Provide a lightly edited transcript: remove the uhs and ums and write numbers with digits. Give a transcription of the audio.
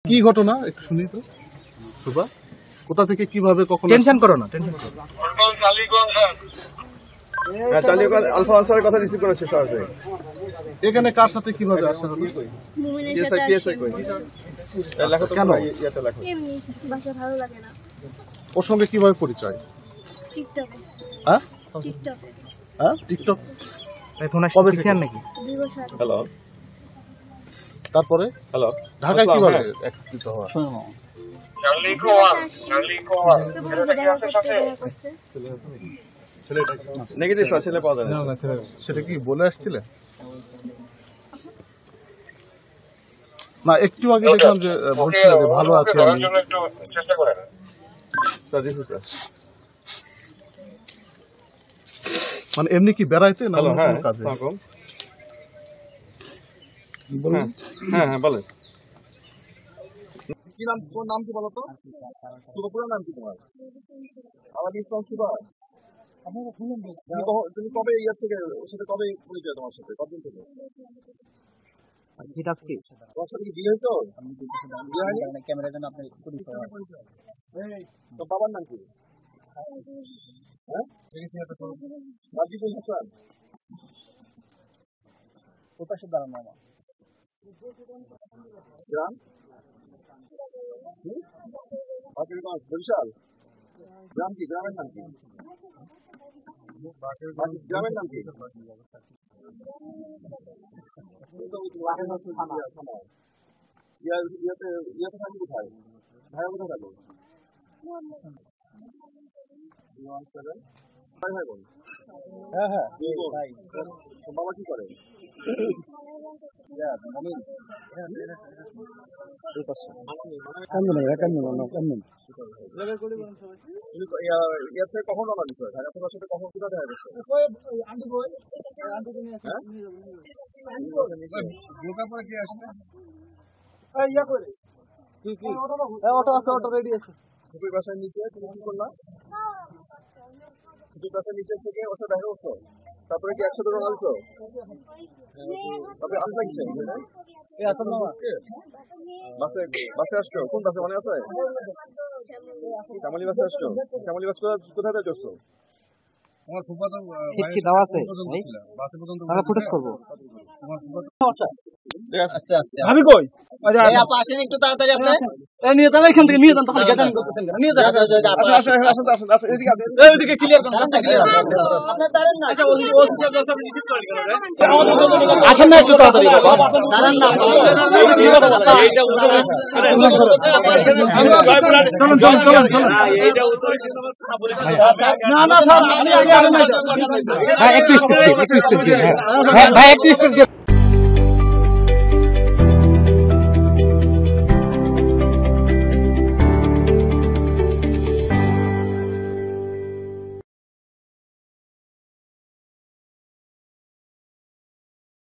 কি ঘটনা একটু শুনি তো সুবা, কোথা থেকে কিভাবে কখন? টেনশন করো না, টেনশন করো না। টালিগঞ্জ আলফা আনসারের কথা রিসিভ করেছে সরাসরি। এখানে কার সাথে কিভাবে আসা হলো? মুমিনের সাথে পিএসআই কই? লেখা তো কেন? ইয়াতে লেখা। এমনি বাসা ভালো লাগে না। ওর সঙ্গে কিভাবে পরিচয়? টিকটকে। হ্যাঁ টিকটকে। হ্যাঁ টিকটক। এখন আসছে কবে পিসিআর থেকে? নাকি? 2 বছর আগে। হ্যালো তারপরে হ্যালো ঢাকায় আসসালাম, কিভাবে হ্যাঁ। একত্রিত হওয়া? নেগেটিভ ছেলে পাওয়া যায় না। সেটা কি বলে আসছিলে? না একটু আগে দেখলাম যে বলছিল যে ভালো আছে আমি। Sir this sir. মানে এমনি কি বেড়াইতে না হ্যালো অন্য হ্যাঁ কোনো কাজে? আসসালামু বলুন। হ্যাঁ হ্যাঁ বলেন। কি নাম, তোমার নাম কি বলো তো? শুভ, পুরো নাম কি তোমার? আলাদা ইসলাম শুভ। তুমি কবে ইয়ার থেকে ওর সাথে কবে পরিচয় তোমার সাথে? কতদিন থেকে? এটা কি তোমার সাথে কি বিয়ে হয়েছে? বিয়ে হয়নি? ক্যামেরার জন্য আপনি তোর বাবার নাম কি? হ্যাঁ মাজিদুল হাসান। কোথায় সে দাঁড়ানো আমার গ্রাম বাকেরগঞ্জ বরিশাল। গ্রাম কি, গ্রামের নাম কি? গ্রামের নাম কি? ইয়াতে থাকি কোথায়? ভাইয়া কোথায় থাকো? ভাই ভাই বোন? হ্যাঁ হ্যাঁ তোর বাবা কি করে? ইয়ার থেকে কখন রওনা দিছো? ঢাকা তোমার সাথে কখন কোথায় দেখা গেছে? অটো আছে, অটো রেডি আছে। খুবই বাসার নিচে তুমি কি করলা? খুবই বাসার নিচে থেকে ওর সাথে দেখা করছো, তারপরে কি একসাথে রওনা দিছো? তবে আসলে কি বাসে বাসে আসছো? কোন বাসে মনে আছে? শ্যামলী বাসে আসছো? শ্যামলী বাস কোথায় থেকে চড়ছো? ঠিক কি দাওয়া আছে ভাই? আমরা ফুটেজ করব। আস্তে আস্তে আমি কই? এই আপা আসেন একটু তাড়াতাড়ি আপনি। এই নিয়ে যান, এখান থেকে নিয়ে যান, তাহলে গেদানি করতেছেন কেন? নিয়ে যান। আসেন এদিকে এই ওইদিকে ক্লিয়ার করুন। আপনার দাঁড়ান না। আচ্ছা ওইদিকে ওসি সাহেব সব নিশ্চিত করে দিন। আসেন না একটু তাড়াতাড়ি বাবা। দাঁড়ান না। এইটা উত্তর চলুন চলুন চলুন চলুন। এইটা উত্তর না না স্যার আপনি আগে আসেন না। ভাই একটু স্পেস দিন, একটু স্পেস দিন। হ্যাঁ ভাই একটু স্পেস দিন।